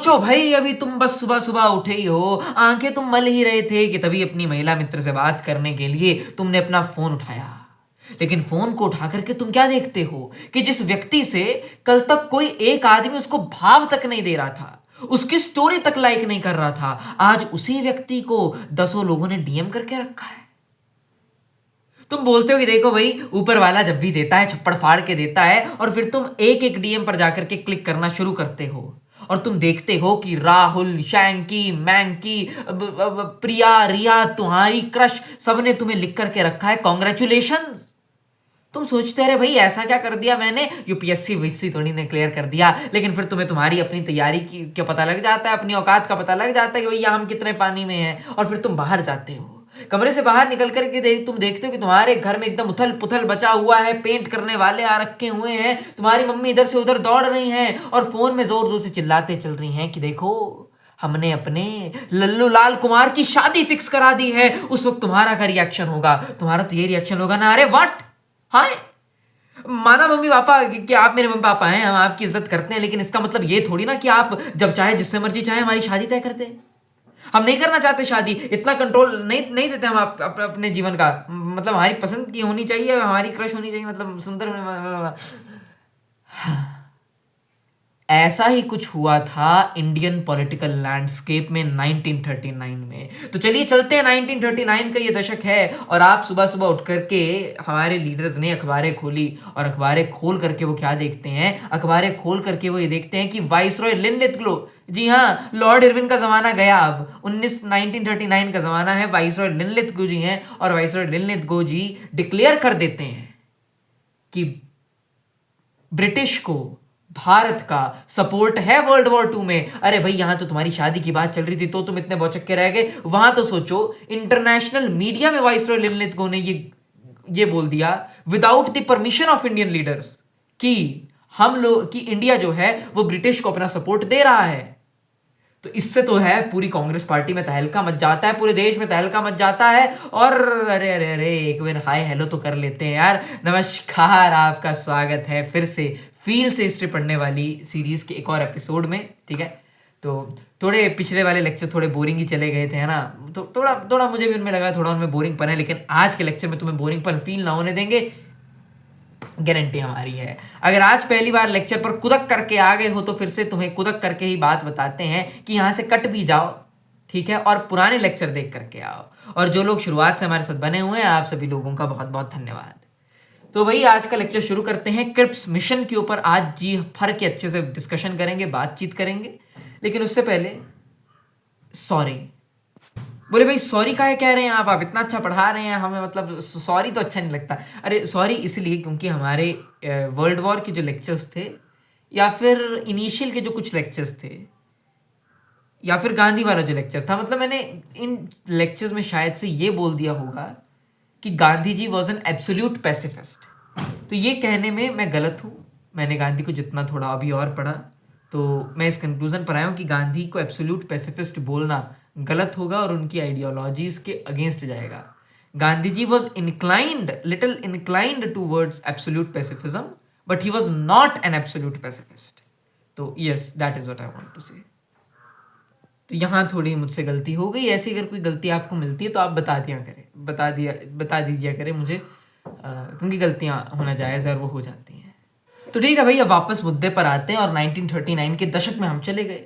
सोचो भाई, अभी तुम बस सुबह सुबह उठे ही हो, आंखें तुम मल ही रहे थे कि तभी अपनी महिला मित्र से बात करने के लिए तुमने अपना फोन उठाया। लेकिन फोन को उठा करके तुम क्या देखते हो कि जिस व्यक्ति से कल तक कोई एक आदमी उसको भाव तक नहीं दे रहा था, उसकी स्टोरी तक लाइक नहीं कर रहा था, आज उसी व्यक्ति को दसों लोगों ने डीएम करके रखा है। तुम बोलते हो कि देखो भाई, ऊपर वाला जब भी देता है छप्पड़ फाड़ के देता है, और फिर तुम एक एक डीएम पर जाकर के क्लिक करना शुरू करते हो और तुम देखते हो कि राहुल, शैंकी, मैंकी, प्रिया, रिया, तुम्हारी क्रश सबने तुम्हें लिख करके रखा है कॉन्ग्रेचुलेशंस। तुम सोचते रहे भाई ऐसा क्या कर दिया मैंने, यूपीएससी वीसी थोड़ी ने क्लियर कर दिया, लेकिन फिर तुम्हें तुम्हारी अपनी तैयारी की क्या पता लग जाता है, अपनी औकात का पता लग जाता है कि भैया हम कितने पानी में हैं, और फिर तुम बाहर जाते हो। कमरे से बाहर निकल करके तुम देखते हो कि तुम्हारे घर में एकदम उथल पुथल बचा हुआ है, पेंट करने वाले आ रखे हुए हैं, तुम्हारी मम्मी इधर से उधर दौड़ रही हैं और फोन में जोर जोर से चिल्लाते चल रही हैं कि देखो हमने अपने लल्लू लाल कुमार की शादी फिक्स करा दी है। उस वक्त तुम्हारा क्या रिएक्शन होगा? तुम्हारा तो ये रिएक्शन होगा ना, अरे व्हाट, हाँ माना मम्मी पापा कि आप मेरे मम्मी पापा हैं, हम आपकी इज्जत करते हैं, लेकिन इसका मतलब ये थोड़ी ना कि आप जब चाहे जिससे मर्जी चाहे हमारी शादी तय कर दें। हम नहीं करना चाहते शादी, इतना कंट्रोल नहीं देते हम अपने जीवन का। मतलब हमारी पसंद की होनी चाहिए, हमारी क्रश होनी चाहिए, मतलब सुंदर ऐसा ही कुछ हुआ था इंडियन पॉलिटिकल लैंडस्केप में 1939 में। तो चलिए चलते हैं, 1939 का ये दशक है और आप सुबह सुबह उठ करके हमारे लीडर्स ने अखबारें खोली, और अखबारें खोल करके वो क्या देखते हैं, अखबारें खोल करके वो ये देखते हैं कि वाइसरॉय लिनलिथगो, जी हाँ लॉर्ड इरविन का जमाना गया, अब 1939 का जमाना है, वाइसरॉय लिनलिथगो जी हैं, और वाइसरॉय लिनलिथगो जी डिक्लेयर कर देते हैं कि ब्रिटिश को भारत का सपोर्ट है वर्ल्ड वॉर 2 में। अरे भाई यहां तो तुम्हारी शादी की बात चल रही थी तो तुम इतने भौचक्के रह गए, वहां तो सोचो इंटरनेशनल मीडिया में वाइसरॉय लिनलिथगो ने ये बोल दिया without the permission of Indian leaders कि हम लोग कि इंडिया जो है वो ब्रिटिश को अपना सपोर्ट दे रहा है। तो इससे तो है पूरी कांग्रेस पार्टी में तहलका मच जाता है, पूरे देश में तहलका मच जाता है। और अरे अरे अरे एक बार हाय हेलो तो कर लेते हैं यार। नमस्कार, आपका स्वागत है फिर से फील से हिस्ट्री पढ़ने वाली सीरीज के एक और एपिसोड में, ठीक है। तो थोड़े पिछले वाले लेक्चर थोड़े बोरिंग ही चले गए थे, है ना, तो थोड़ा थोड़ा मुझे भी उनमें लगा थोड़ा उनमें बोरिंग पन है, लेकिन आज के लेक्चर में तुम्हें बोरिंग पन फील ना होने देंगे, गारंटी हमारी है। अगर आज पहली बार लेक्चर पर कुदक करके आ गए हो तो फिर से तुम्हें कुदक करके ही बात बताते हैं कि यहाँ से कट भी जाओ, ठीक है, और पुराने लेक्चर देख करके आओ। और जो लोग शुरुआत से हमारे साथ बने हुए हैं, आप सभी लोगों का बहुत बहुत धन्यवाद। तो भाई आज का लेक्चर शुरू करते हैं क्रिप्स मिशन के ऊपर। आज जी भर के अच्छे से डिस्कशन करेंगे, बातचीत करेंगे, लेकिन उससे पहले सॉरी। बोले भाई सॉरी काहे कह रहे हैं आप इतना अच्छा पढ़ा रहे हैं हमें, मतलब सॉरी तो अच्छा नहीं लगता। अरे सॉरी इसलिए क्योंकि हमारे वर्ल्ड वॉर के जो लेक्चर्स थे, या फिर इनिशियल के जो कुछ लेक्चर्स थे, या फिर गांधी वाला जो लेक्चर था, मतलब मैंने इन लेक्चर्स में शायद से ये बोल दिया होगा कि Gandhi ji was an absolute pacifist. तो ये कहने में मैं गलत हूँ। मैंने गांधी को जितना थोड़ा अभी और पढ़ा तो मैं इस कंक्लूजन पर आया हूँ कि गांधी को एब्सोल्यूट पैसिफिस्ट बोलना गलत होगा और उनकी आइडियोलॉजीज के अगेंस्ट जाएगा। Gandhi ji was little inclined towards absolute pacifism, but he was not an absolute pacifist. तो yes, that is what I want to say. तो यहाँ थोड़ी मुझसे गलती हो गई। ऐसी अगर कोई गलती आपको मिलती है तो आप बता दीजिए करें मुझे, क्योंकि गलतियाँ होना जायज़ है और वो हो जाती हैं। तो ठीक है भैया, वापस मुद्दे पर आते हैं और 1939 के दशक में हम चले गए।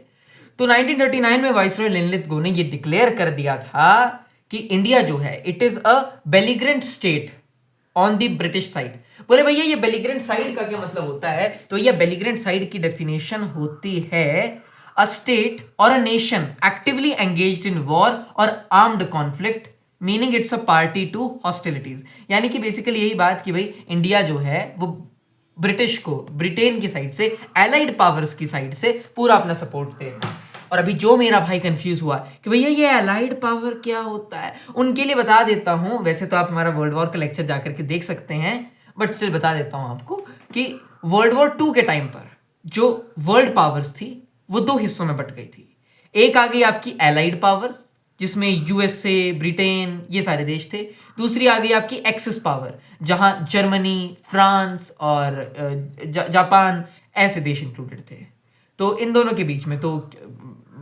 तो 1939 में वाइसरॉय लिनलिथगो ने ये डिक्लेयर कर दिया था कि इंडिया जो है it is a belligerent state on the British side. बोले भैया ये बेलिग्रेंट साइड का क्या मतलब होता है? तो ये बेलिग्रेंट साइड की डेफिनेशन होती है a state or a nation actively engaged in war or armed conflict, meaning it's a party to hostilities। यानी कि बेसिकली यही बात कि भाई इंडिया जो है वो ब्रिटिश को ब्रिटेन की साइड से, एलाइड पावर्स की साइड से पूरा अपना सपोर्ट दे। और अभी जो मेरा भाई कंफ्यूज हुआ कि भैया ये एलाइड पावर क्या होता है, उनके लिए बता देता हूं। वैसे तो आप हमारा वर्ल्ड वॉर का लेक्चर जाकर के देख सकते हैं, बट स्टिल बता देता हूं आपको कि वर्ल्ड वॉर 2 के टाइम पर जो वर्ल्ड पावर्स थी वो 2 हिस्सों में बट गई थी। एक आ गई आपकी एलाइड पावर्स जिसमें यूएसए, ब्रिटेन, ये सारे देश थे। दूसरी आ गई आपकी एक्सिस पावर जहां जर्मनी, फ्रांस और जापान ऐसे देश इंक्लूडेड थे। तो इन दोनों के बीच में तो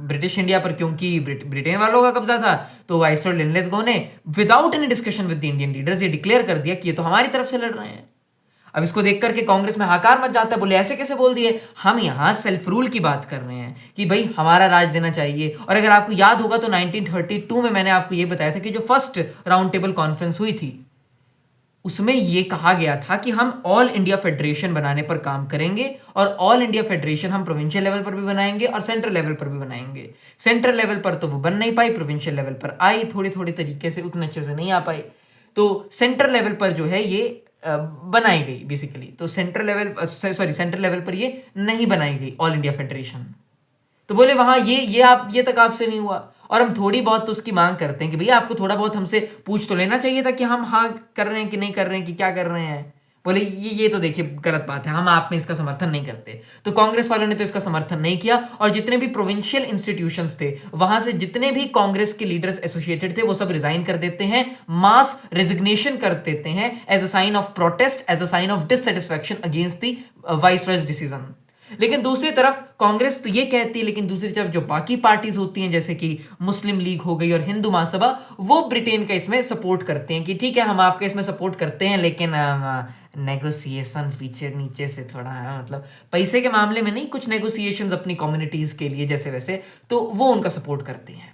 ब्रिटिश इंडिया पर क्योंकि ब्रिटेन वालों का कब्जा था, तो वाइसरॉय लिनलिथगो ने without any discussion with the Indian leaders ये डिक्लेयर कर दिया कि ये तो हमारी तरफ से लड़ रहे हैं। अब इसको देख करके कांग्रेस में हाकार मच जाता है, बोले ऐसे कैसे बोल दिए, हम यहाँ सेल्फ रूल की बात कर रहे हैं कि भाई हमारा राज देना चाहिए। और अगर आपको याद होगा तो 1932 में मैंने आपको ये बताया था कि जो फर्स्ट राउंड टेबल कॉन्फ्रेंस हुई थी उसमें ये कहा गया था कि हम ऑल इंडिया फेडरेशन बनाने पर काम करेंगे, और ऑल इंडिया फेडरेशन हम प्रोविंशियल लेवल पर भी बनाएंगे और सेंट्रल लेवल पर भी बनाएंगे। सेंट्रल लेवल पर तो वो बन नहीं पाई, प्रोविंशियल लेवल पर आई थोड़ी थोड़ी तरीके से, उतने अच्छे से नहीं आ पाई। तो सेंट्रल लेवल पर जो है ये बनाई गई बेसिकली। तो सेंट्रल लेवल पर ये नहीं बनाई गई ऑल इंडिया फेडरेशन। तो बोले वहां ये तक आपसे नहीं हुआ, और हम थोड़ी बहुत तो उसकी मांग करते हैं कि भैया आपको थोड़ा बहुत हमसे पूछ तो लेना चाहिए था कि हम हाँ कर रहे हैं कि नहीं कर रहे हैं, कि क्या कर रहे हैं। बोले ये तो देखिए गलत बात है, हम आप में इसका समर्थन नहीं करते। तो कांग्रेस वालों ने तो इसका समर्थन नहीं किया, और जितने भी प्रोविंशियल इंस्टीट्यूशंस थे वहां से जितने भी कांग्रेस के लीडर्स एसोसिएटेड थे वो सब रिजाइन कर देते हैं, मास रेजिग्नेशन कर देते हैं as a sign of protest, as a sign of dissatisfaction against the viceroy's decision. लेकिन दूसरी तरफ कांग्रेस तो ये कहती है, लेकिन दूसरी तरफ जो बाकी पार्टीज होती हैं जैसे कि मुस्लिम लीग हो गई और हिंदू महासभा, वो ब्रिटेन का इसमें सपोर्ट करते हैं कि ठीक है हम आपके इसमें सपोर्ट करते हैं, लेकिन नेगोशिएशन पीछे नीचे से थोड़ा है, मतलब पैसे के मामले में नहीं, कुछ नेगोशिएशंस अपनी कम्युनिटीज के लिए जैसे वैसे, तो वो उनका सपोर्ट करते हैं।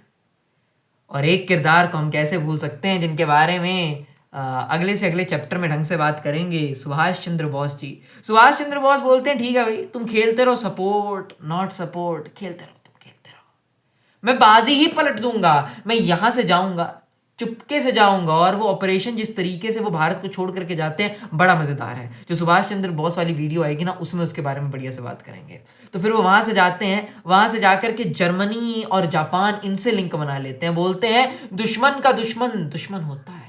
और एक किरदार को हम कैसे भूल सकते हैं जिनके बारे में अगले से अगले चैप्टर में ढंग से बात करेंगे, सुभाष चंद्र बोस जी। सुभाष चंद्र बोस बोलते हैं ठीक है भाई तुम खेलते रहो सपोर्ट नॉट सपोर्ट, खेलते रहो तुम खेलते रहो, मैं बाजी ही पलट दूंगा, मैं यहां से जाऊंगा चुपके से जाऊंगा। और वो ऑपरेशन जिस तरीके से वो भारत को छोड़ करके जाते हैं बड़ा मजेदार है। जो सुभाष चंद्र बोस वाली वीडियो आएगी ना उसमें उसके बारे में बढ़िया से बात करेंगे। तो फिर वो वहां से जाते हैं, वहां से जाकर के जर्मनी और जापान इनसे लिंक बना लेते हैं, बोलते हैं दुश्मन का दुश्मन दुश्मन होता है।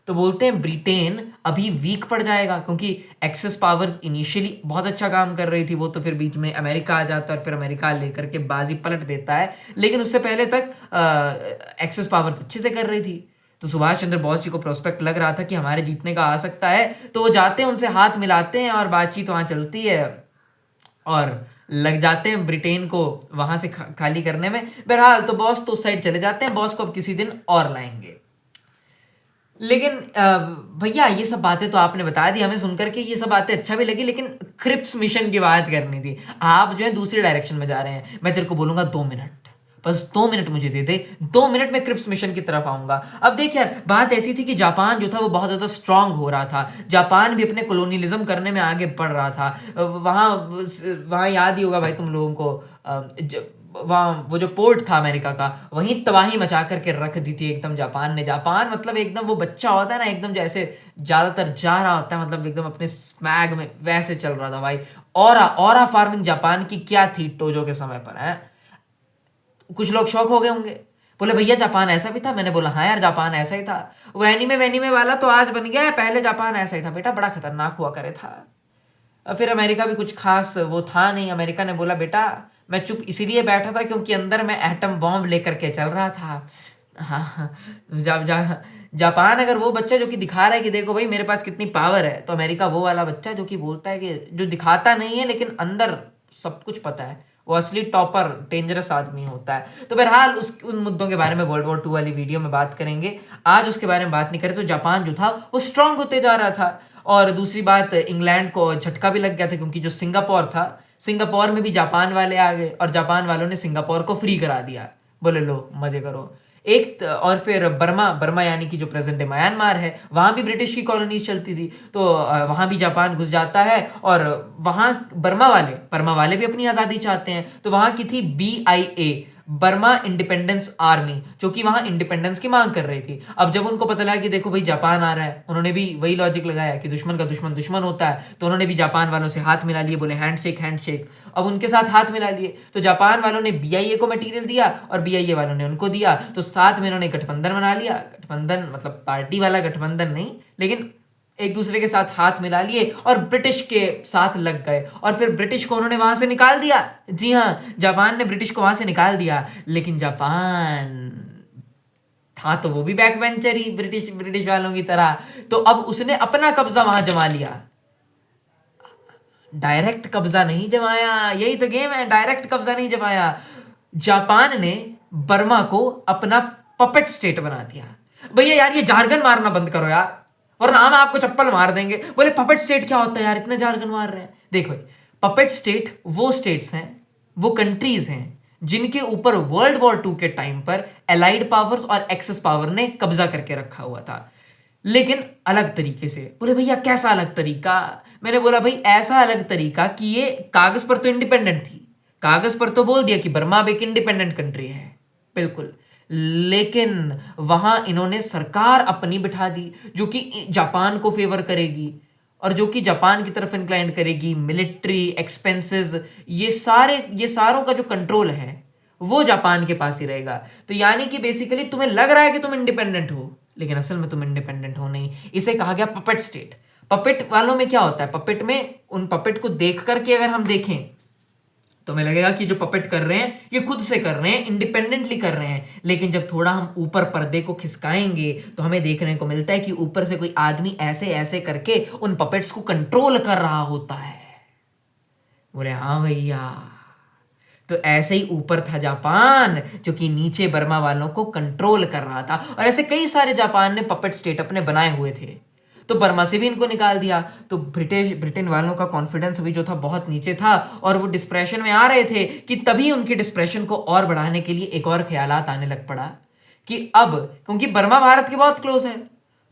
तो बोलते हैं ब्रिटेन अभी वीक पड़ जाएगा, क्योंकि एक्सेस पावर्स इनिशियली बहुत अच्छा काम कर रही थी, वो तो फिर बीच में अमेरिका आ जाता है और फिर अमेरिका लेकर के बाजी पलट देता है, लेकिन उससे पहले तक एक्सेस पावर्स अच्छे से कर रही थी। तो सुभाष चंद्र बोस जी को प्रोस्पेक्ट लग रहा था कि हमारे जीतने का आ सकता है, तो वो जाते हैं उनसे हाथ मिलाते हैं और बातचीत वहाँ चलती है और लग जाते हैं ब्रिटेन को वहां से खाली करने में। बहरहाल तो बॉस तो उस साइड चले जाते हैं, बॉस को अब किसी दिन और लाएंगे। लेकिन भैया ये सब बातें तो आपने बता दी, हमें सुनकर के ये सब बातें अच्छा भी लगी, लेकिन क्रिप्स मिशन की बात करनी थी। आप जो है दूसरी डायरेक्शन में जा रहे हैं, मैं तेरे को बोलूंगा 2 मिनट, बस 2 मिनट मुझे दे दे, 2 मिनट में क्रिप्स मिशन की तरफ आऊंगा। अब देख यार बात ऐसी थी कि जापान जो था वो बहुत ज्यादा स्ट्रांग हो रहा था, जापान भी अपने कॉलोनियलिज्म करने में आगे बढ़ रहा था। वहां वहां याद ही होगा भाई तुम लोगों को, वहाँ वो जो पोर्ट था अमेरिका का वहीं तबाही मचा करके रख दी थी एकदम जापान ने। जापान मतलब एकदम वो बच्चा होता है ना एकदम जैसे ज्यादातर जा रहा होता है, मतलब एकदम अपने स्मैग में, वैसे चल रहा था भाई। ऑरा फार्मिंग जापान की क्या थी टोजो के समय पर है। कुछ लोग शौक हो गए होंगे, बोले भैया जापान ऐसा भी था। मैंने बोला हाँ यार जापान ऐसा ही था, वो एनीमे वाला तो आज बन गया है, पहले जापान ऐसा ही था बेटा, बड़ा खतरनाक हुआ करे था। फिर अमेरिका भी कुछ खास वो था नहीं। अमेरिका ने बोला बेटा मैं चुप इसीलिए बैठा था क्योंकि अंदर मैं एटम बॉम्ब लेकर के चल रहा था। हाँ हाँ, जापान अगर वो बच्चा जो कि दिखा रहा है कि देखो भाई मेरे पास कितनी पावर है, तो अमेरिका वो वाला बच्चा जो कि बोलता है कि जो दिखाता नहीं है लेकिन अंदर सब कुछ पता है, वो असली टॉपर डेंजरस आदमी होता है। तो बहरहाल उन मुद्दों के बारे में वर्ल्ड वॉर 2 वाली वीडियो में बात करेंगे, आज उसके बारे में बात नहीं करें। तो जापान जो था वो स्ट्रांग होते जा रहा था, और दूसरी बात इंग्लैंड को झटका भी लग गया था क्योंकि जो सिंगापुर था, सिंगापुर में भी जापान वाले आ गए और जापान वालों ने सिंगापुर को फ्री करा दिया, बोले लो मजे करो। और फिर बर्मा यानी कि जो प्रेजेंट डे म्यांमार है, वहां भी ब्रिटिश की कॉलोनीज चलती थी, तो वहां भी जापान घुस जाता है और वहां बर्मा वाले भी अपनी आज़ादी चाहते हैं। तो वहां की थी BIA, बर्मा इंडिपेंडेंस आर्मी, जो कि वहां इंडिपेंडेंस की मांग कर रही थी। अब जब उनको पता लगा कि देखो भाई जापान आ रहा है, उन्होंने भी वही लॉजिक लगाया कि दुश्मन का दुश्मन दुश्मन होता है, तो उन्होंने भी जापान वालों से हाथ मिला लिए, बोले हैंडशेक। अब उनके साथ हाथ मिला लिए, तो जापान वालों ने BIA को मटेरियल दिया और BIA वालों ने उनको दिया, तो साथ में इन्होंने गठबंधन बना लिया। गठबंधन मतलब पार्टी वाला गठबंधन नहीं, लेकिन एक दूसरे के साथ हाथ मिला लिए और ब्रिटिश के साथ लग गए, और फिर ब्रिटिश को उन्होंने वहां से निकाल दिया। जी हाँ, जापान ने ब्रिटिश को वहां से निकाल दिया, लेकिन जापान था तो वो भी बैक बेंचर ही ब्रिटिश वालों की तरह, तो अब उसने अपना कब्जा वहां जमा लिया। डायरेक्ट कब्जा नहीं जमाया, यही तो गेम है, डायरेक्ट कब्जा नहीं जमाया। जापान ने बर्मा को अपना पपेट स्टेट बना दिया। भैया यार ये जार्गन मारना बंद करो यार, वरना हम आपको चप्पल मार देंगे। बोले पपेट स्टेट क्या होता है यार, इतने जार्गन मार रहे हैं। देख भाई, पपेट स्टेट वो स्टेट्स हैं, वो कंट्रीज हैं जिनके ऊपर वर्ल्ड वॉर 2 के टाइम पर एलाइड पावर्स और एक्सेस पावर ने कब्जा करके रखा हुआ था, लेकिन अलग तरीके से। बोले भैया कैसा अलग तरीका? मैंने बोला भाई ऐसा अलग तरीका कि ये कागज पर तो इंडिपेंडेंट थी, कागज पर तो बोल दिया कि बर्मा अब एक इंडिपेंडेंट कंट्री है, बिल्कुल, लेकिन वहां इन्होंने सरकार अपनी बिठा दी जो कि जापान को फेवर करेगी और जो कि जापान की तरफ इंक्लाइन करेगी। मिलिट्री एक्सपेंसेस, ये सारों का जो कंट्रोल है वो जापान के पास ही रहेगा। तो यानी कि बेसिकली तुम्हें लग रहा है कि तुम इंडिपेंडेंट हो, लेकिन असल में तुम इंडिपेंडेंट हो नहीं। इसे कहा गया पपेट स्टेट। पपेट वालों में क्या होता है, पपेट में उन पपेट को देख करके अगर हम देखें तो हमें लगेगा कि जो पपेट कर रहे हैं ये खुद से कर रहे हैं, इंडिपेंडेंटली कर रहे हैं। लेकिन जब थोड़ा हम ऊपर पर्दे को खिसकाएंगे तो हमें देखने को मिलता है कि ऊपर से कोई आदमी ऐसे ऐसे करके उन पपेट्स को कंट्रोल कर रहा होता है। बोले हाँ भैया, तो ऐसे ही ऊपर था जापान जो कि नीचे बर्मा वालों को कंट्रोल कर रहा था। और ऐसे कई सारे जापान ने पपेट स्टेट अपने बनाए हुए थे, तो बर्मा से भी इनको निकाल दिया। तो ब्रिटेन वालों का कॉन्फिडेंस भी जो था बहुत नीचे था और वो डिस्प्रेशन में आ रहे थे कि तभी उनके डिस्प्रेशन को और बढ़ाने के लिए एक और ख्यालात आने लग पड़ा कि अब, क्योंकि बर्मा भारत के बहुत क्लोज है,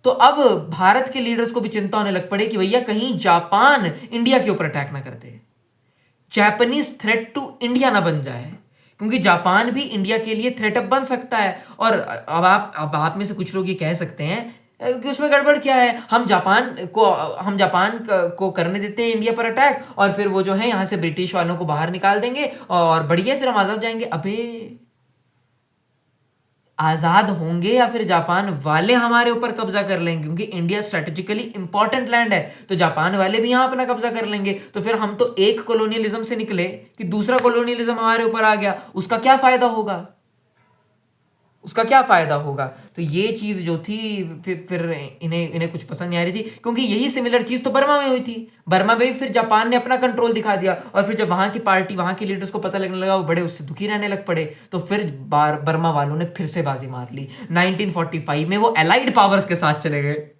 तो अब भारत के लीडर्स को भी चिंता होने लग पड़ी कि भैया कहीं जापान इंडिया के ऊपर अटैक ना कर दे, जापानीज थ्रेट टू इंडिया ना बन जाए, क्योंकि जापान भी इंडिया के लिए थ्रेट अब बन सकता है। और अब आप में से कुछ लोग ये कह सकते हैं कि उसमें गड़बड़ क्या है, हम जापान को करने देते हैं इंडिया पर अटैक और फिर वो जो है यहाँ से ब्रिटिश वालों को बाहर निकाल देंगे और बढ़िया फिर हम आज़ाद जाएंगे। अबे आज़ाद होंगे या फिर जापान वाले हमारे ऊपर कब्जा कर लेंगे, क्योंकि इंडिया स्ट्रेटेजिकली इंपॉर्टेंट लैंड है, तो जापान वाले भी यहाँ अपना कब्जा कर लेंगे। तो फिर हम तो एक कॉलोनियलिज्म से निकले कि दूसरा कॉलोनियलिज्म हमारे ऊपर आ गया, उसका क्या फायदा होगा, उसका क्या फायदा होगा। तो ये चीज जो थी फिर इन्हें कुछ पसंद नहीं आ रही थी, क्योंकि यही सिमिलर चीज तो बर्मा में हुई थी। बर्मा में भी फिर जापान ने अपना कंट्रोल दिखा दिया और फिर जब वहां की पार्टी, वहां के लीडर्स को पता लगने लगा, वो बड़े उससे दुखी रहने लग पड़े। तो फिर बर्मा वालों ने फिर से बाजी मार ली। 1945 में वो एलाइड पावर्स के साथ चले गए।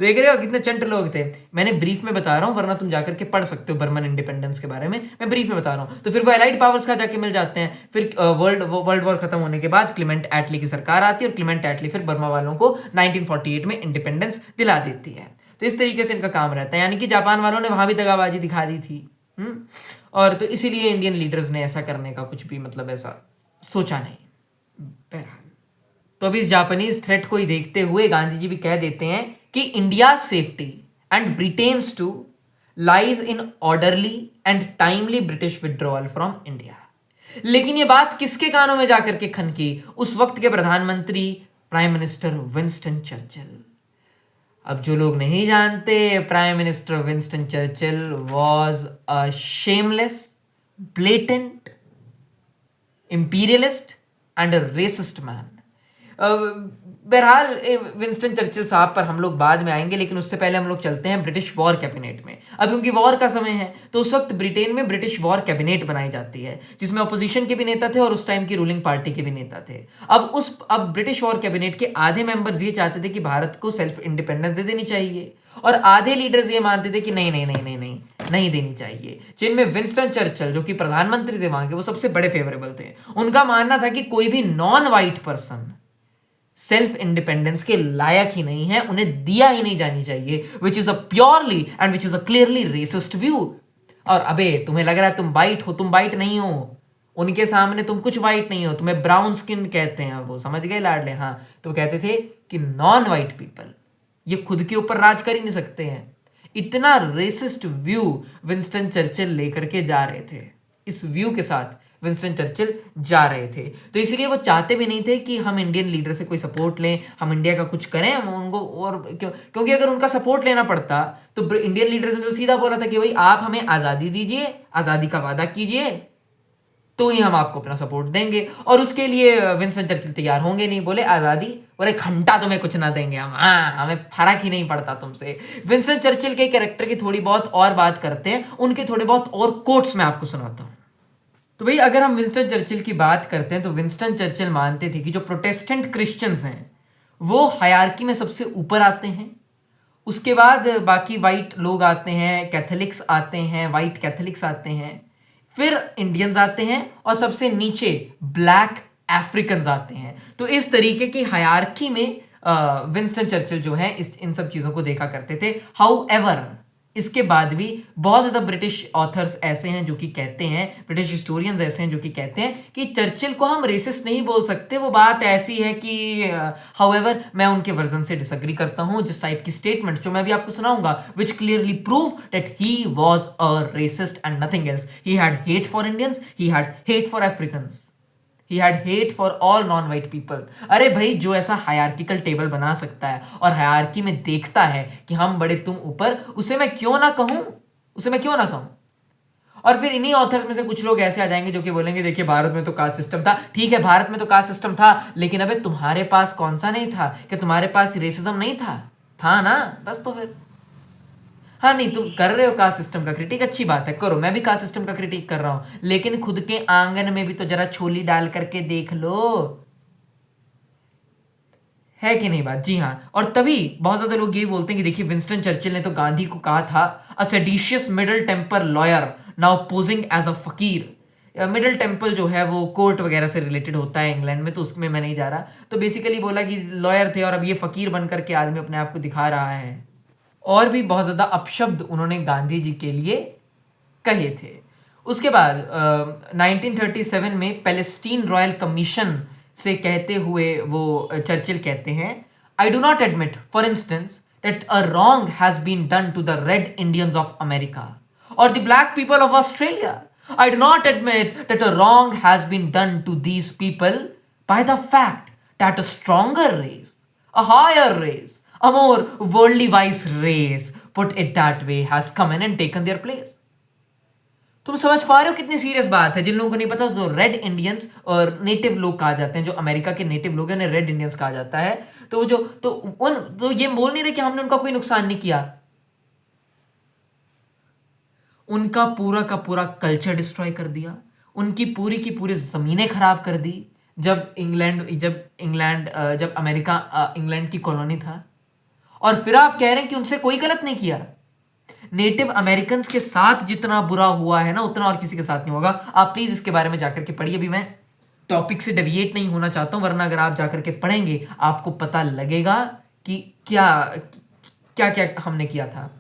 देख रहे हो कितने चंट लोग थे। मैंने ब्रीफ में बता रहा हूँ, वरना तुम जाकर के पढ़ सकते हो बर्मन इंडिपेंडेंस के बारे में, मैं ब्रीफ में बता रहा हूँ। तो फिर वो एलाइड पावर्स का जाके मिल जाते हैं। फिर वर्ल्ड वॉर खत्म होने के बाद क्लीमेंट एटली की सरकार आती है और क्लीमेंट एटली फिर बर्मा वालों को 1948 में इंडिपेंडेंस दिला देती है। तो इस तरीके से इनका काम रहता है, यानी कि जापान वालों ने वहां भी दगाबाजी दिखा दी थी। और तो इसीलिए इंडियन लीडर्स ने ऐसा करने का कुछ भी मतलब ऐसा सोचा नहीं। बहरहाल, तो अभी इस जापानीज थ्रेट को ही देखते हुए गांधी जी भी कह देते हैं कि India safety and Britain's too lies in orderly and timely British withdrawal from India. लेकिन ये बात किसके कानों में जाकर के खनकी? उस वक्त के प्रधानमंत्री प्राइम मिनिस्टर विंस्टन चर्चिल। अब जो लोग नहीं जानते, prime minister Winston Churchill was a shameless, blatant imperialist and a resist man. बहरहाल विंस्टन चर्चिल साहब पर हम लोग बाद में आएंगे, लेकिन उससे पहले हम लोग चलते हैं ब्रिटिश वॉर कैबिनेट में। अब क्योंकि वॉर का समय है तो उस वक्त ब्रिटेन में ब्रिटिश वॉर कैबिनेट बनाई जाती है, जिसमें अपोजिशन के भी नेता थे और उस टाइम की रूलिंग पार्टी के भी नेता थे। अब ब्रिटिश वॉर कैबिनेट के आधे मेंबर्स ये चाहते थे कि भारत को सेल्फ इंडिपेंडेंस दे देनी चाहिए और आधे लीडर्स ये मानते थे कि नहीं नहीं नहीं नहीं नहीं नहीं देनी चाहिए, जिनमें विंस्टन चर्चिल जो कि प्रधानमंत्री थे वहां के, वो सबसे बड़े फेवरेबल थे। उनका मानना था कि कोई भी non white person self independence के लायक ही नहीं है, उन्हें दिया ही नहीं जानी चाहिए, which is a purely and which is a clearly racist view. और अबे तुम्हें लग रहा है तुम वाइट हो, तुम वाइट नहीं हो, उनके सामने तुम कुछ वाइट नहीं हो, तुम्हें ब्राउन स्किन कहते हैं वो, समझ गए लाडले। हाँ, तो कहते थे कि नॉन वाइट पीपल ये खुद के ऊपर राज कर ही नहीं सकते हैं। इतना रेसिस्ट व्यू विंस्टन चर्चिल लेकर के जा रहे थे, इस व्यू के साथ विंस्टन चर्चिल जा रहे थे। तो इसलिए वो चाहते भी नहीं थे कि हम इंडियन लीडर से कोई सपोर्ट लें, हम इंडिया का कुछ करें, हम उनको, और क्योंकि अगर उनका सपोर्ट लेना पड़ता तो इंडियन लीडर्स ने तो सीधा बोला था कि भाई आप हमें आज़ादी दीजिए, आज़ादी का वादा कीजिए, तो ही हम आपको अपना सपोर्ट देंगे। और उसके लिए विंस्टन चर्चिल तैयार होंगे नहीं, बोले आज़ादी, बोले घंटा तुम्हें कुछ ना देंगे हम, हाँ हमें फर्क ही नहीं पड़ता तुमसे। विंस्टन चर्चिल के कैरेक्टर की थोड़ी बहुत और बात करते हैं, उनके थोड़े बहुत और कोट्स मैं आपको सुनाता हूँ। तो भाई अगर हम विंस्टन चर्चिल की बात करते हैं तो विंस्टन चर्चिल मानते थे कि जो प्रोटेस्टेंट क्रिश्चियंस हैं वो हायरार्की में सबसे ऊपर आते हैं, उसके बाद बाकी वाइट लोग आते हैं, कैथोलिक्स आते हैं, वाइट कैथोलिक्स आते हैं, फिर इंडियंस आते हैं और सबसे नीचे ब्लैक अफ्रीकन्स आते हैं। तो इस तरीके की हायरार्की में विंस्टन चर्चिल जो है इन सब चीज़ों को देखा करते थे। हाउएवर इसके बाद भी बहुत ज़्यादा ब्रिटिश ऑथर्स ऐसे हैं जो कि कहते हैं, ब्रिटिश हिस्टोरियंस ऐसे हैं जो कि कहते हैं कि चर्चिल को हम रेसिस्ट नहीं बोल सकते। वो बात ऐसी है कि हाउएवर मैं उनके वर्जन से डिसएग्री करता हूं, जिस टाइप की स्टेटमेंट जो मैं भी आपको सुनाऊंगा विच clearly prove that he was a resist and nothing else. He had hate for Indians, he had hate for Africans, he had hate for all non white people. अरे भाई जो ऐसा हायरार्किकल टेबल बना सकता है और हायरार्की में देखता है कि हम बड़े तुम ऊपर, उसे मैं क्यों ना कहूं, उसे मैं क्यों ना कहूं। और फिर इन्हीं ऑथर्स में से कुछ लोग ऐसे आ जाएंगे जो कि बोलेंगे देखिए भारत में तो कास्ट सिस्टम था। ठीक है भारत में तो कास्ट सिस्टम था, लेकिन अबे तुम्हारे पास कौन सा नहीं था? क्या तुम्हारे पास रेसिज्म नहीं था? था ना, बस तो फिर हाँ नहीं तुम कर रहे हो कास्ट सिस्टम का क्रिटिक, अच्छी बात है करो, मैं भी कास्ट सिस्टम का क्रिटिक कर रहा हूं, लेकिन खुद के आंगन में भी तो जरा छोली डाल करके देख लो, है कि नहीं बात? जी हाँ। और तभी बहुत ज्यादा लोग ये बोलते हैं कि देखिए विंस्टन चर्चिल ने तो गांधी को कहा था a seditious Middle Temple lawyer now posing as a फकीर। मिडिल टेम्पल जो है वो कोर्ट वगैरह से रिलेटेड होता है इंग्लैंड में, तो उसमें मैं नहीं जा रहा। तो बेसिकली बोला कि लॉयर थे और अब ये फकीर बन करके आदमी अपने आप को दिखा रहा है। और भी बहुत ज़्यादा अपशब्द उन्होंने गांधी जी के लिए कहे थे। उसके बाद 1937 में पैलेस्टीन रॉयल कमीशन से कहते हुए वो चर्चिल कहते हैं I do not admit for instance that a wrong has been done to the Red Indians of America or the black people of Australia. I do not admit that a wrong has been done to these people by the fact that a stronger race, a higher race, a more worldly wise race, put it that way, has come in and taken their place. तुम समझ पा रहे हो कितनी serious बात है? जिन लोगों को नहीं पता जो रेड इंडियंस और नेटिव लोग कहा जाते हैं, जो अमेरिका के नेटिव लोग हैं उन्हें रेड इंडियंस कहा जाता है। तो जो तो ये बोल नहीं रहे कि हमने उनका कोई नुकसान नहीं किया, उनका पूरा का पूरा कल्चर डिस्ट्रॉय कर दिया, उनकी पूरी की पूरी ज़मीनें खराब कर दी। जब अमेरिका इंग्लैंड की कॉलोनी था, और फिर आप कह रहे हैं कि उनसे कोई गलत नहीं किया। नेटिव अमेरिकन के साथ जितना बुरा हुआ है ना उतना और किसी के साथ नहीं होगा। आप प्लीज इसके बारे में जाकर के पढ़िए। अभी मैं टॉपिक से डेविएट नहीं होना चाहता हूं, वरना अगर आप जाकर के पढ़ेंगे आपको पता लगेगा कि क्या क्या क्या हमने किया था।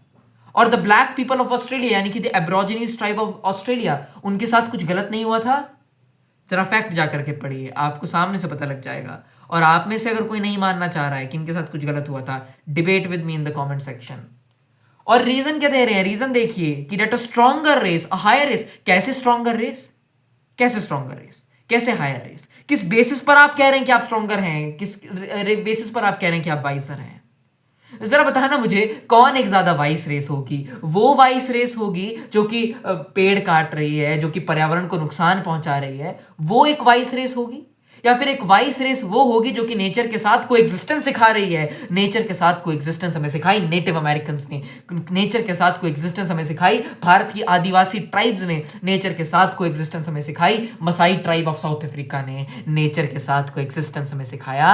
और the black people of Australia यानी कि द एब्रोजिनीज ट्राइब ऑफ ऑस्ट्रेलिया, उनके साथ कुछ गलत नहीं हुआ था। जरा फैक्ट जाकर के पढ़िए, आपको सामने से पता लग जाएगा। और आप में से अगर कोई नहीं मानना चाह रहा है कि इनके साथ कुछ गलत हुआ था, debate with me in the comment section. और रीजन क्या दे रहे हैं? रीजन देखिए कि that a stronger race, a higher race. कैसे स्ट्रॉन्गर रेस? कैसे स्ट्रॉन्गर रेस? कैसे हायर रेस? किस बेसिस पर आप कह रहे हैं कि आप स्ट्रॉन्गर हैं? किस बेसिस पर आप कह रहे हैं कि आप वाइसर हैं? जरा बताना मुझे, कौन एक ज्यादा वाइस रेस होगी? वो वाइस रेस होगी जो कि पेड़ काट रही है, जो कि पर्यावरण को नुकसान पहुंचा रही है, वो एक वाइस रेस होगी? या फिर एक वाइस रेस वो होगी जो कि नेचर के साथ कोएग्जिस्टेंस सिखा रही है? नेचर के साथ कोएग्जिस्टेंस हमें सिखाई नेटिव अमेरिकन्स ने, नेचर के साथ कोएग्जिस्टेंस हमें सिखाई भारत की आदिवासी ट्राइब्स ने, नेचर के साथ कोएग्जिस्टेंस हमें सिखाई Masai tribe of South Africa ने, नेचर के साथ कोएग्जिस्टेंस हमें सिखाया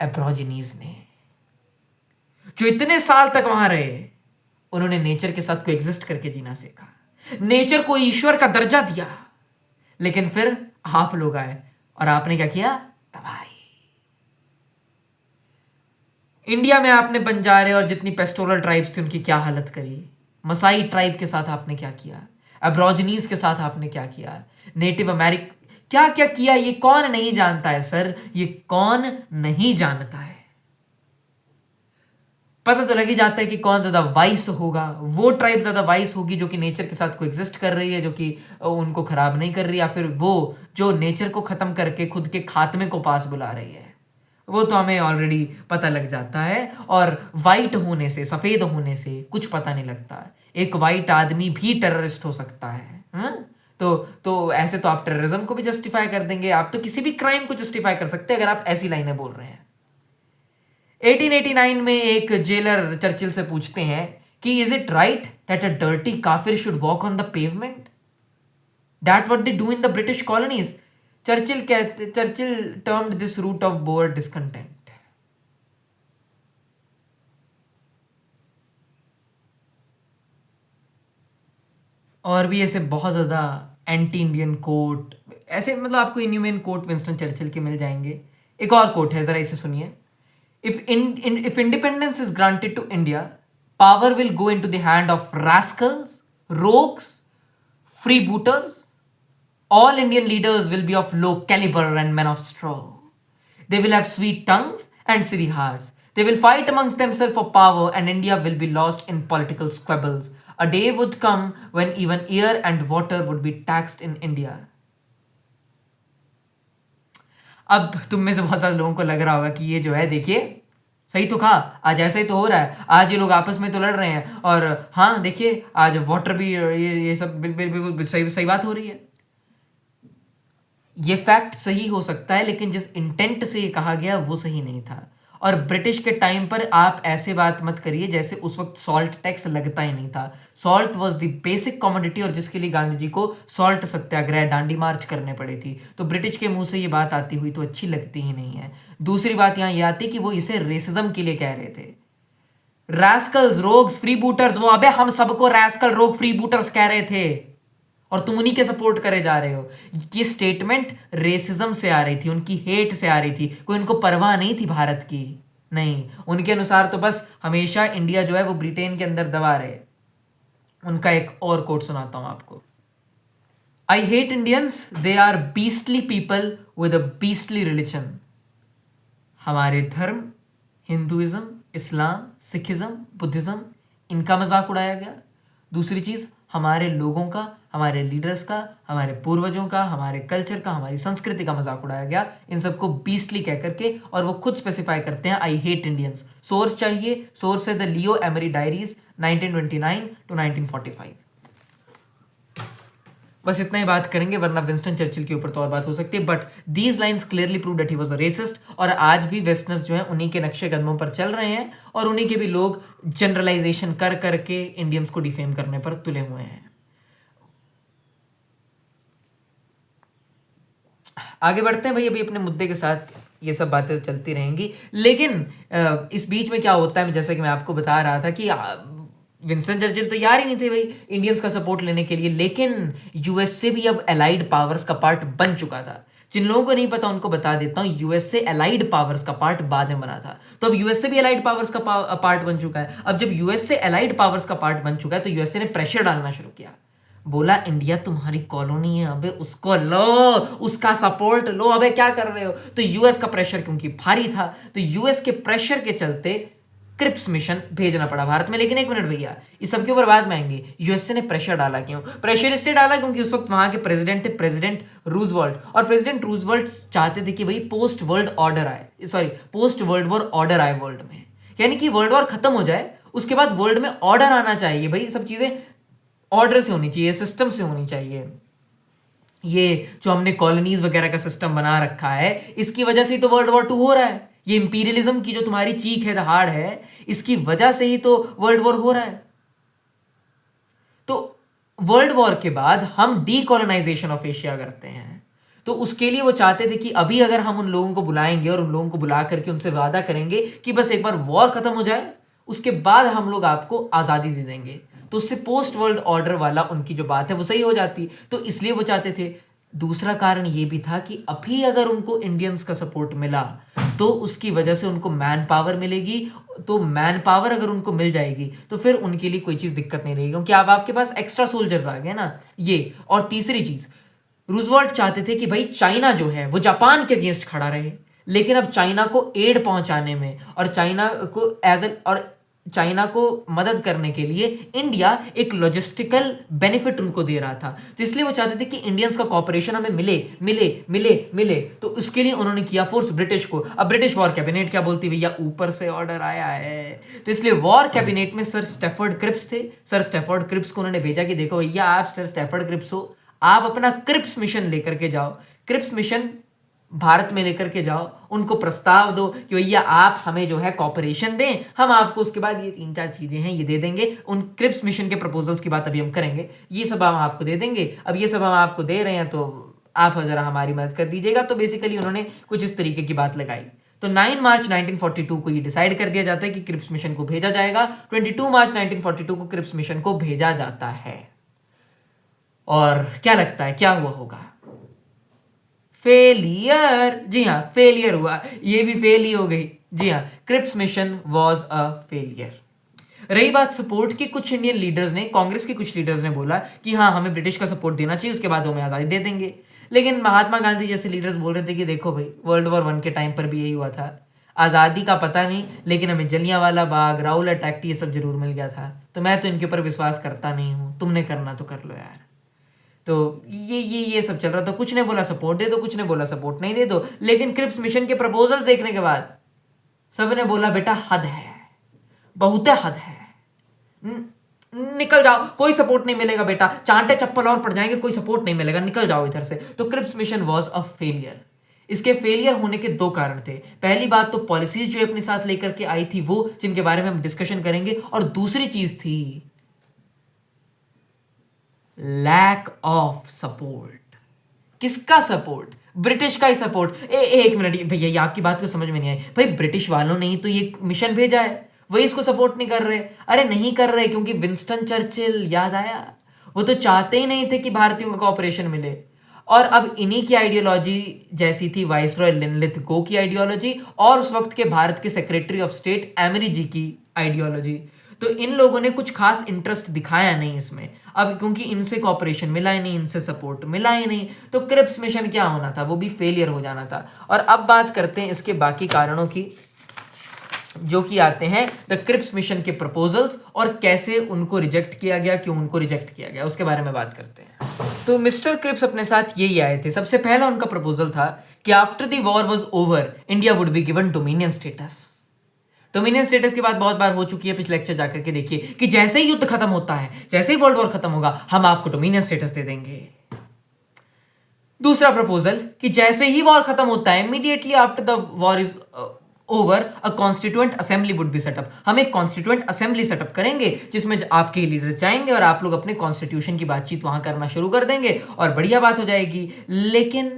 एब्रोजिनीज ने, जो इतने साल तक वहां रहे। उन्होंने नेचर के साथ कोएग्जिस्ट करके जीना सीखा, नेचर को ईश्वर का दर्जा दिया। लेकिन फिर आप लोग आए और आपने क्या किया? तबाही। इंडिया में आपने बंजारे और जितनी पेस्टोरल ट्राइब्स थी उनकी क्या हालत करी? मसाई ट्राइब के साथ आपने क्या किया? एब्रोजिनीज के साथ आपने क्या किया? नेटिव अमेरिक क्या क्या किया? ये कौन नहीं जानता है सर? ये कौन नहीं जानता है? पता तो लग ही जाता है कि कौन ज्यादा वाइस होगा। वो ट्राइब ज्यादा वाइस होगी जो कि नेचर के साथ कोएग्जिस्ट कर रही है, जो कि उनको खराब नहीं कर रही, या फिर वो जो नेचर को खत्म करके खुद के खात्मे को पास बुला रही है। वो तो हमें ऑलरेडी पता लग जाता है। और वाइट होने से, सफेद होने से कुछ पता नहीं लगता। एक वाइट आदमी भी टेररिस्ट हो सकता है। तो ऐसे तो आप टेररिज्म को भी जस्टिफाई कर देंगे, आप तो किसी भी क्राइम को जस्टिफाई कर सकते हैं अगर आप ऐसी लाइनें बोल रहे हैं। 1889 में एक जेलर चर्चिल से पूछते हैं कि is it right that a dirty काफिर should walk on the pavement, that what they do in the British colonies. Churchill termed this root of Boer discontent. और भी ऐसे बहुत ज़्यादा एंटी इंडियन कोट, ऐसे मतलब आपको इन्यूमेन कोट विंस्टन चर्चिल के मिल जाएंगे। एक और कोट है, ज़रा इसे सुनिए। If independence is granted to India, power will go into the hand of rascals, rogues, freebooters. All Indian leaders will be of low caliber and men of straw. They will have sweet tongues and silly hearts. They will fight amongst themselves for power, and India will be lost in political squabbles. A day would come when even air and water would be taxed in India. अब तुम में से बहुत सारे लोगों को लग रहा होगा कि ये जो है, देखिए सही तो कहा, आज ऐसा ही तो हो रहा है, आज ये लोग आपस में तो लड़ रहे हैं, और हाँ देखिए आज वाटर भी, ये सब बिल्कुल सही सही बात हो रही है। ये फैक्ट सही हो सकता है, लेकिन जिस इंटेंट से ये कहा गया वो सही नहीं था। और ब्रिटिश के टाइम पर आप ऐसे बात मत करिए जैसे उस वक्त सॉल्ट टैक्स लगता ही नहीं था। Salt was the basic commodity, और जिसके लिए गांधी जी को सॉल्ट सत्याग्रह, डांडी मार्च करने पड़ी थी। तो ब्रिटिश के मुंह से ये बात आती हुई तो अच्छी लगती ही नहीं है। दूसरी बात यहाँ ये आती कि वो इसे रेसिज्म के लिए कह रहे थे। रैस्कल्स, रोग्स, फ्री बूटर्स, वो अबे हम सबको रैस्कल, रोग, फ्री बूटर्स कह रहे थे, और तुम उन्हीं के सपोर्ट करे जा रहे हो। ये स्टेटमेंट रेसिज्म से आ रही थी, उनकी हेट से आ रही थी, कोई उनको परवाह नहीं थी भारत की। नहीं, उनके अनुसार तो बस हमेशा इंडिया जो है वो ब्रिटेन के अंदर दबा रहे। उनका एक और कोट सुनाता हूं आपको। I hate Indians, they are beastly people with a beastly religion. हमारे धर्म, हिंदुइज्म, इस्लाम, सिखिज्म, बुद्धिज्म, इनका मजाक उड़ाया गया। दूसरी चीज़, हमारे लोगों का, हमारे लीडर्स का, हमारे पूर्वजों का, हमारे कल्चर का, हमारी संस्कृति का मजाक उड़ाया गया, इन सबको बीस्टली कह करके। और वो खुद स्पेसिफाई करते हैं आई हेट इंडियंस। सोर्स चाहिए, सोर्स है the Leo emery diaries 1929 to 1945। बस इतना ही बात करेंगे, वरना विंस्टन चर्चिल के ऊपर तो और बात हो सकती है, but these lines clearly prove that he was a resist. और आज भी वेस्टर्नर्स जो हैं उन्हीं के नक्शे कदमों पर चल रहे हैं, और उन्हीं के भी लोग जनरलाइजेशन कर करके इंडियंस को डिफेम करने पर तुले हुए हैं। आगे बढ़ते हैं भाई, अभी अपने मुद्दे के साथ ये सब बातें चलती रहेंगी, लेकिन इस बीच में क्या होता है, जैसा कि मैं आपको बता रहा था कि विंस्टन चर्चिल तो यार ही नहीं थे भाई इंडियंस का सपोर्ट लेने के लिए, लेकिन यूएसए भी अब एलाइड पावर्स का पार्ट बन चुका था। जिन लोगों को नहीं पता उनको बता देता हूँ, यूएसए एलाइड पावर्स का पार्ट बाद में बना था। तो अब यूएसए भी एलाइड पावर्स का पार्ट बन चुका है। अब जब यूएसए एलाइड पावर्स का पार्ट बन चुका है, तो यूएसए ने प्रेशर डालना शुरू किया। बोला इंडिया तुम्हारी कॉलोनी है, अबे उसको लो, उसका सपोर्ट लो, अबे क्या कर रहे हो। तो यूएस का प्रेशर क्योंकि भारी था, तो यूएस के प्रेशर के चलते क्रिप्स मिशन भेजना पड़ा भारत में। लेकिन एक मिनट भैया, इस सब के ऊपर बाद में आएंगे। यूएसए ने प्रेशर डाला क्यों? प्रेशर इससे डाला क्योंकि उस वक्त वहां के प्रेसिडेंट थे प्रेसिडेंट रूजवेल्ट, और प्रेसिडेंट रूजवेल्ट चाहते थे कि भाई पोस्ट वर्ल्ड ऑर्डर आए, sorry post world war order आए वर्ल्ड में, यानी कि वर्ल्ड वॉर खत्म हो जाए, उसके बाद वर्ल्ड में ऑर्डर आना चाहिए। भाई सब चीजें ऑर्डर से होनी चाहिए, सिस्टम से होनी चाहिए। ये जो हमने कॉलोनीज वगैरह का सिस्टम बना रखा है, इसकी वजह से ही तो वर्ल्ड वॉर 2 हो रहा है। ये इंपीरियलिज्म की जो तुम्हारी चीख है, दहाड़ है, इसकी वजह से ही तो वर्ल्ड वॉर हो रहा है। तो वर्ल्ड वॉर के बाद हम डीकोलोनाइजेशन ऑफ एशिया करते हैं। तो उसके लिए वो चाहते थे कि अभी अगर हम उन लोगों को बुलाएंगे और उन लोगों को बुला करके उनसे वादा करेंगे कि बस एक बार वॉर खत्म हो जाए, उसके बाद हम लोग आपको आज़ादी दे देंगे, तो उससे पोस्ट वर्ल्ड ऑर्डर वाला उनकी जो बात है वो सही हो जाती। तो इसलिए वो चाहते थे। दूसरा कारण ये भी था कि अभी अगर उनको इंडियंस का सपोर्ट मिला तो उसकी वजह से उनको मैन पावर मिलेगी, तो मैन पावर अगर उनको मिल जाएगी तो फिर उनके लिए कोई चीज़ दिक्कत नहीं रहेगी, क्योंकि अब आपके पास एक्स्ट्रा सोल्जर्स आ गए ना ये। और तीसरी चीज़, रूजवेल्ट चाहते थे कि भाई चाइना जो है वो जापान के अगेंस्ट खड़ा रहे, लेकिन अब चाइना को एड पहुंचाने में और चाइना को मदद करने के लिए इंडिया एक लॉजिस्टिकल बेनिफिट उनको दे रहा था। तो इसलिए वो चाहते थे कि इंडियंस का कॉपरेशन हमें मिले मिले मिले मिले। तो उसके लिए उन्होंने किया फोर्स ब्रिटिश को। अब ब्रिटिश वॉर कैबिनेट क्या बोलती, भैया ऊपर से ऑर्डर आया है। तो इसलिए वॉर कैबिनेट में सर स्टैफर्ड क्रिप्स थे। सर स्टैफर्ड क्रिप्स को उन्होंने भेजा कि देखो भैया आप सर स्टैफर्ड क्रिप्स हो, आप अपना क्रिप्स मिशन लेकर के जाओ, क्रिप्स मिशन भारत में लेकर के जाओ, उनको प्रस्ताव दो कि भैया आप हमें जो है कॉपरेशन दें, हम आपको उसके बाद ये 3-4 चीज़ें हैं ये दे देंगे। उन क्रिप्स मिशन के प्रपोजल्स की बात अभी हम करेंगे, ये सब हम आपको दे देंगे। अब ये सब हम आपको दे रहे हैं तो आप ज़रा हमारी मदद कर दीजिएगा। तो बेसिकली उन्होंने कुछ इस तरीके की बात लगाई। तो 9 मार्च 1942 को ये डिसाइड कर दिया जाता है कि क्रिप्स मिशन को भेजा जाएगा। 22 मार्च 1942 को क्रिप्स मिशन को भेजा जाता है। और क्या लगता है क्या हुआ होगा? फेलियर। जी हाँ, फेलियर हुआ, ये भी फेल ही हो गई। जी हाँ, Cripps mission was a failure. रही बात सपोर्ट की, कुछ इंडियन लीडर्स ने, कांग्रेस के कुछ लीडर्स ने बोला कि हाँ हमें ब्रिटिश का सपोर्ट देना चाहिए, उसके बाद हमें आज़ादी दे देंगे। लेकिन महात्मा गांधी जैसे लीडर्स बोल रहे थे कि देखो भाई, वर्ल्ड वॉर 1 के टाइम पर भी यही हुआ था, आज़ादी का पता नहीं, लेकिन हमें जलियांवाला बाग, राउल अटैक, ये सब जरूर मिल गया था। तो मैं तो इनके ऊपर विश्वास करता नहीं हूँ, तुमने करना तो कर लो यार। तो ये सब चल रहा था। कुछ ने बोला सपोर्ट दे दो, कुछ ने बोला सपोर्ट नहीं दे दो। लेकिन क्रिप्स मिशन के प्रपोजल देखने के बाद सब ने बोला बेटा हद है, बहुत हद है, निकल जाओ, कोई सपोर्ट नहीं मिलेगा बेटा, चांटे चप्पल और पड़ जाएंगे, कोई सपोर्ट नहीं मिलेगा, निकल जाओ इधर से। तो Cripps mission was a failure. इसके फेलियर होने के 2 कारण थे। पहली बात तो पॉलिसीज जो अपने साथ लेकर के आई थी वो, जिनके बारे में हम डिस्कशन करेंगे, और दूसरी चीज थी लैक ऑफ सपोर्ट। किसका सपोर्ट? ब्रिटिश का ही सपोर्ट। एक मिनट भैया, ये आपकी बात को समझ में नहीं आई। भाई ब्रिटिश वालों ने ही तो ये मिशन भेजा है, वही इसको सपोर्ट नहीं कर रहे। अरे नहीं कर रहे क्योंकि विंस्टन चर्चिल, याद आया, वो तो चाहते ही नहीं थे कि भारतीयों को कॉपरेशन मिले। और अब इन्हीं की आइडियोलॉजी जैसी थी वाइसरॉय लिनलिथ गो की आइडियोलॉजी, और उस वक्त के भारत के सेक्रेटरी ऑफ स्टेट एमरी जी की आइडियोलॉजी। तो इन लोगों ने कुछ खास इंटरेस्ट दिखाया नहीं इसमें। अब क्योंकि इनसे कॉपरेशन मिला ही नहीं, इनसे सपोर्ट मिला ही नहीं, तो क्रिप्स मिशन क्या होना था, वो भी फेलियर हो जाना था। और अब बात करते हैं इसके बाकी कारणों की, जो कि आते हैं द क्रिप्स मिशन के प्रपोजल्स, और कैसे उनको रिजेक्ट किया गया, क्यों उनको रिजेक्ट किया गया, उसके बारे में बात करते हैं। तो मिस्टर क्रिप्स अपने साथ यही आए थे। सबसे पहला उनका प्रपोजल था कि after the war was over India would be given dominion status. Dominion status की बात बहुत बार हो चुकी है, पिछले लेक्चर जाकर के देखिए कि जैसे ही युद्ध खत्म होता है, जैसे ही वर्ल्ड वॉर खत्म होगा, हम आपको डोमिनियन स्टेटस दे देंगे। दूसरा प्रपोजल कि जैसे ही वॉर खत्म होता है, immediately after the war is over, a constituent assembly would be set up. हम एक कॉन्स्टिट्यूएंट असेंबली सेटअप करेंगे जिसमें आपके लीडर्स जाएंगे और आप लोग अपने कॉन्स्टिट्यूशन की बातचीत वहां करना शुरू कर देंगे और बढ़िया बात हो जाएगी। लेकिन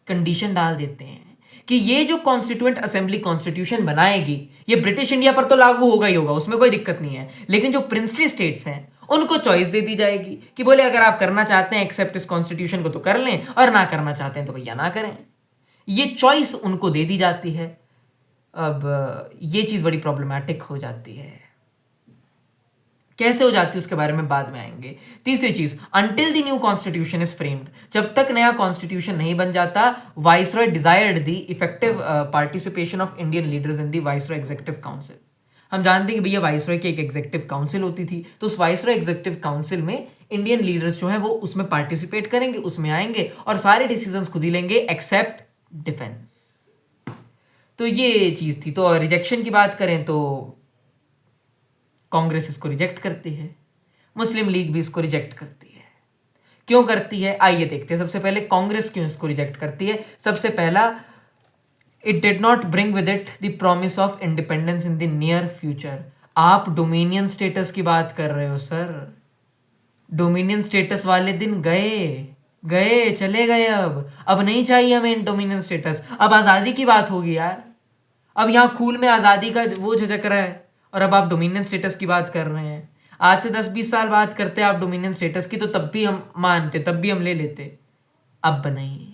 कंडीशन डाल देते हैं कि ये जो कॉन्स्टिट्यूएंट असेंबली कॉन्स्टिट्यूशन बनाएगी, ये ब्रिटिश इंडिया पर तो लागू होगा ही होगा, उसमें कोई दिक्कत नहीं है। लेकिन जो प्रिंसली स्टेट्स हैं उनको चॉइस दे दी जाएगी कि बोले अगर आप करना चाहते हैं एक्सेप्ट इस कॉन्स्टिट्यूशन को तो कर लें, और ना करना चाहते हैं तो भैया ना करें। ये चॉइस उनको दे दी जाती है। अब ये चीज़ बड़ी प्रॉब्लमैटिक हो जाती है। कैसे हो जाती है उसके बारे में बाद में आएंगे। तीसरी चीज, until the new constitution is framed, जब तक नया कॉन्स्टिट्यूशन नहीं बन जाता, viceroy desired the effective participation of Indian leaders in the viceroy executive council. हम जानते हैं कि भैया वाइसरॉय की एक एग्जीक्यूटिव काउंसिल होती थी, तो उस वाइसरॉय एग्जीक्यूटिव काउंसिल में इंडियन लीडर्स जो हैं वो उसमें पार्टिसिपेट करेंगे, उसमें आएंगे और सारे डिसीजंस खुद ही लेंगे एक्सेप्ट डिफेंस। तो ये चीज थी। तो रिजेक्शन की बात करें तो कांग्रेस इसको रिजेक्ट करती है, मुस्लिम लीग भी इसको रिजेक्ट करती है। क्यों करती है आइए देखते हैं। सबसे पहले कांग्रेस क्यों इसको रिजेक्ट करती है। सबसे पहला, it did not bring with it the promise of independence in the near future. आप डोमिनियन स्टेटस की बात कर रहे हो सर, डोमिनियन स्टेटस वाले दिन गए गए चले गए। अब नहीं चाहिए हमें डोमिनियन स्टेटस, अब आज़ादी की बात होगी यार। अब यहाँ खून में आज़ादी का वो झटक रहा है और अब आप डोमिनियन स्टेटस की बात कर रहे हैं। आज से 10-20 साल बात करते आप डोमिनियन स्टेटस की तो तब भी हम मानते, तब भी हम ले लेते। अब नहीं,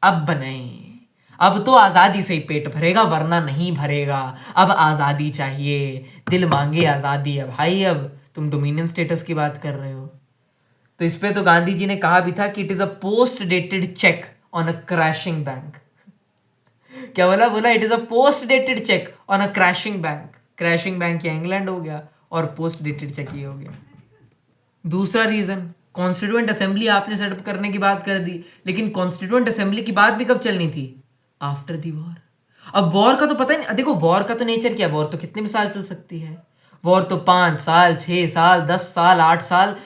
अब नहीं, अब तो आज़ादी से ही पेट भरेगा वरना नहीं भरेगा। अब आज़ादी चाहिए, दिल मांगे आज़ादी। अब भाई अब तुम डोमिनियन स्टेटस की बात कर रहे हो। तो इस पे तो गांधी जी ने कहा भी था कि it is a post dated cheque on a crashing bank. क्या बोला? बोला it is a post dated cheque on a crashing bank. Crashing bank या इंग्लैंड हो गया और पोस्ट डेटेड चेक ये हो गया। दूसरा रीजन, कॉन्स्टिट्यूएंट असेंबली आपने सेटअप करने की बात कर दी, लेकिन कॉन्स्टिट्यूएंट असेंबली की बात भी कब चलनी थी? After the war. अब वॉर का तो पता नहीं, देखो वॉर का तो नेचर क्या है, वॉर तो कितने भी साल चल सकती है। वॉर तो 5 साल, 6 साल, 10 साल, 8 साल,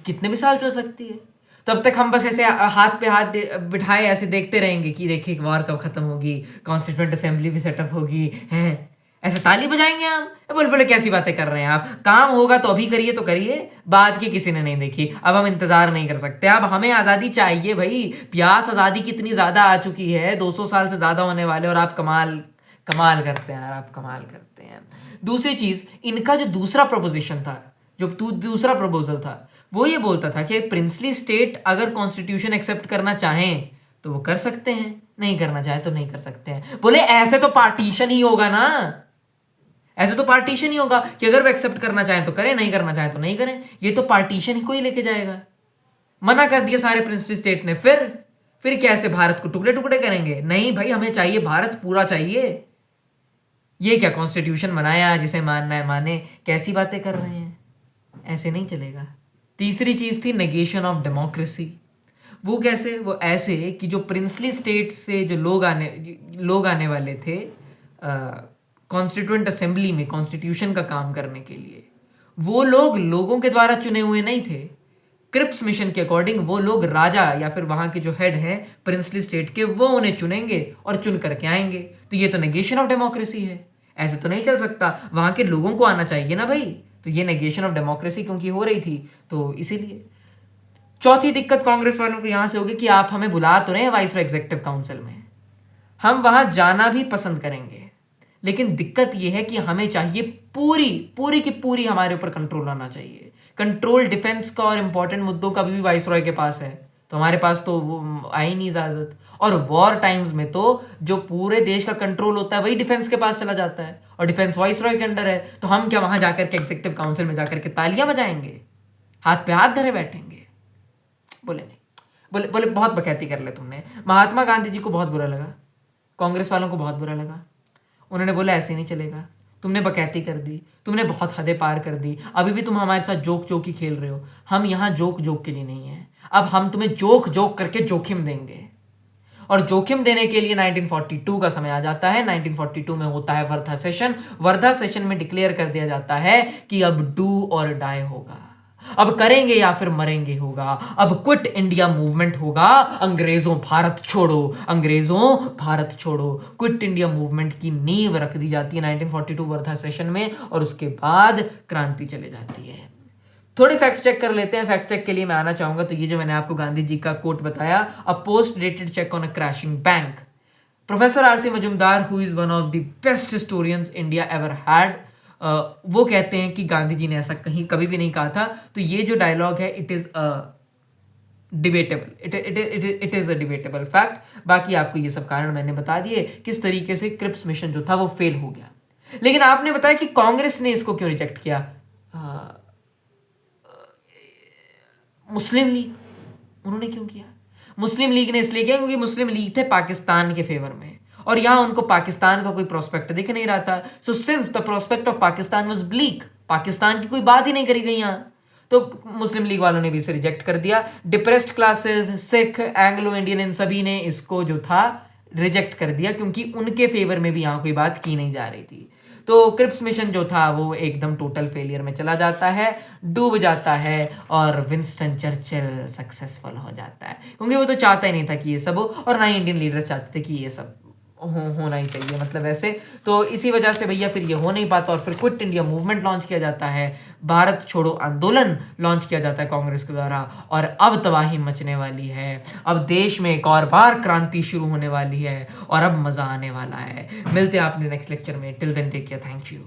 कितने भी साल चल सकती है। तब तक हम बस ऐसे हाथ पे हाथ बिठाए ऐसे देखते रहेंगे कि देखिए वॉर कब खत्म होगी, कॉन्स्टिट्यूएंट असेंबली भी सेटअप होगी, हैं ऐसे ताली बजाएंगे हम। बोले बोले कैसी बातें कर रहे हैं आप, काम होगा तो अभी करिए तो करिए, बाद की किसी ने नहीं देखी, अब हम इंतजार नहीं कर सकते, अब हमें आज़ादी चाहिए भाई। प्यास आज़ादी की इतनी ज़्यादा आ चुकी है, 200 साल से ज़्यादा होने वाले, और आप कमाल कमाल करते हैं यार, आप कमाल करते हैं। दूसरी चीज़, इनका जो दूसरा प्रपोजिशन था, जो दूसरा प्रपोजल था, वो ये बोलता था कि प्रिंसली स्टेट अगर कॉन्स्टिट्यूशन एक्सेप्ट करना चाहें तो वो कर सकते हैं, नहीं करना चाहे तो नहीं कर सकते हैं। बोले ऐसे तो पार्टीशन ही होगा ना, ऐसे तो पार्टीशन ही होगा कि अगर वो एक्सेप्ट करना चाहें तो करें, नहीं करना चाहें तो नहीं करें। ये तो पार्टीशन ही कोई लेके जाएगा। मना कर दिया सारे प्रिंसली स्टेट ने, फिर कैसे भारत को टुकड़े टुकड़े करेंगे? नहीं भाई, हमें चाहिए भारत पूरा चाहिए। ये क्या कॉन्स्टिट्यूशन बनाया, जिसे मानना है माने, कैसी बातें कर रहे हैं, ऐसे नहीं चलेगा। तीसरी चीज थी नेगेशन ऑफ डेमोक्रेसी। वो कैसे? वो ऐसे कि जो प्रिंसली स्टेट से जो लोग आने वाले थे कॉन्स्टिट्यूएंट असेंबली में कॉन्स्टिट्यूशन का काम करने के लिए, वो लोग लोगों के द्वारा चुने हुए नहीं थे। क्रिप्स मिशन के अकॉर्डिंग वो लोग राजा या फिर वहां के जो हेड हैं प्रिंसली स्टेट के, वो उन्हें चुनेंगे और चुन करके आएंगे। तो ये तो नेगेशन ऑफ डेमोक्रेसी है, ऐसे तो नहीं चल सकता, वहां के लोगों को आना चाहिए ना भाई। तो ये नेगेशन ऑफ डेमोक्रेसी क्योंकि हो रही थी, तो इसीलिए। चौथी दिक्कत कांग्रेस वालों को यहां से होगी कि आप हमें बुला तो रहे हैं वाइसरॉय एग्जीक्यूटिव काउंसिल में, हम वहां जाना भी पसंद करेंगे, लेकिन दिक्कत यह है कि हमें चाहिए पूरी पूरी की पूरी हमारे ऊपर कंट्रोल आना चाहिए। कंट्रोल डिफेंस का और इंपॉर्टेंट मुद्दों का भी वाइसरॉय के पास है, तो हमारे पास तो वो आई नहीं इजाजत। और वॉर टाइम्स में तो जो पूरे देश का कंट्रोल होता है वही डिफेंस के पास चला जाता है, और डिफेंस वाइसरॉय के अंडर है। तो हम क्या वहां जाकर के एग्जीक्यूटिव काउंसिल में जाकर के तालियां बजाएंगे, हाथ पे हाथ धरे बैठेंगे? बोले नहीं। बोले बोले बहुत बकैती कर ले तुमने। महात्मा गांधी जी को बहुत बुरा लगा, कांग्रेस वालों को बहुत बुरा लगा। उन्होंने बोला ऐसे नहीं चलेगा, तुमने बकैती कर दी, तुमने बहुत हदें पार कर दी, अभी भी तुम हमारे साथ जोक जोक ही खेल रहे हो। हम यहाँ जोक जोक के लिए नहीं है, अब हम तुम्हें जोक जोक करके जोखिम देंगे। और जोखिम देने के लिए 1942 का समय आ जाता है। 1942 में होता है वर्धा सेशन। वर्धा सेशन में डिक्लेयर कर दिया जाता है कि अब डू और डाई होगा, अब करेंगे या फिर मरेंगे होगा, अब क्विट इंडिया मूवमेंट होगा। अंग्रेजों भारत छोड़ो, अंग्रेजों भारत छोड़ो, क्विट इंडिया मूवमेंट की नींव रख दी जाती है 1942 वर्धा सेशन में, और उसके बाद क्रांति चले जाती है। थोड़ी फैक्ट चेक कर लेते हैं। फैक्ट चेक के लिए मैं आना चाहूंगा तो ये जो मैंने आपको गांधी जी का कोट बताया, a post dated cheque on a crashing bank, professor R C. Majumdar, who is one of the best historians India ever had, वो कहते हैं कि गांधी जी ने ऐसा कहीं कभी भी नहीं कहा था। तो ये जो डायलॉग है, it is debatable, it is a debatable fact. बाकी आपको ये सब कारण मैंने बता दिए किस तरीके से क्रिप्स मिशन जो था वो फेल हो गया। लेकिन आपने बताया कि कांग्रेस ने इसको क्यों रिजेक्ट किया। मुस्लिम लीग, उन्होंने क्यों किया? मुस्लिम लीग ने इसलिए किया क्योंकि मुस्लिम लीग थे पाकिस्तान के फेवर में, और यहां उनको पाकिस्तान का कोई प्रोस्पेक्ट दिख नहीं रहा था। So since the prospect of Pakistan was bleak, Pakistan की कोई बात ही नहीं करी गई यहां, तो मुस्लिम लीग वालों ने भी इसे रिजेक्ट कर दिया। Depressed classes, Sikh, Anglo Indian, इन सभी ने इसको जो था रिजेक्ट कर दिया, क्योंकि उनके फेवर में भी यहां कोई बात की नहीं जा रही थी। तो क्रिप्स मिशन जो था वो एकदम टोटल फेलियर में चला जाता है, डूब जाता है, और विंस्टन चर्चिल सक्सेसफुल हो जाता है, क्योंकि वो तो चाहता ही नहीं था कि ये सब हो, और ना ही इंडियन लीडर्स चाहते थे कि ये सब होना ही चाहिए, मतलब ऐसे। तो इसी वजह से भैया फिर ये हो नहीं पाता, और फिर क्विट इंडिया मूवमेंट लॉन्च किया जाता है, भारत छोड़ो आंदोलन लॉन्च किया जाता है कांग्रेस के द्वारा, और अब तबाही मचने वाली है। अब देश में एक और बार क्रांति शुरू होने वाली है, और अब मजा आने वाला है। मिलते हैं आपने नेक्स्ट लेक्चर में। Till then take care, thank you.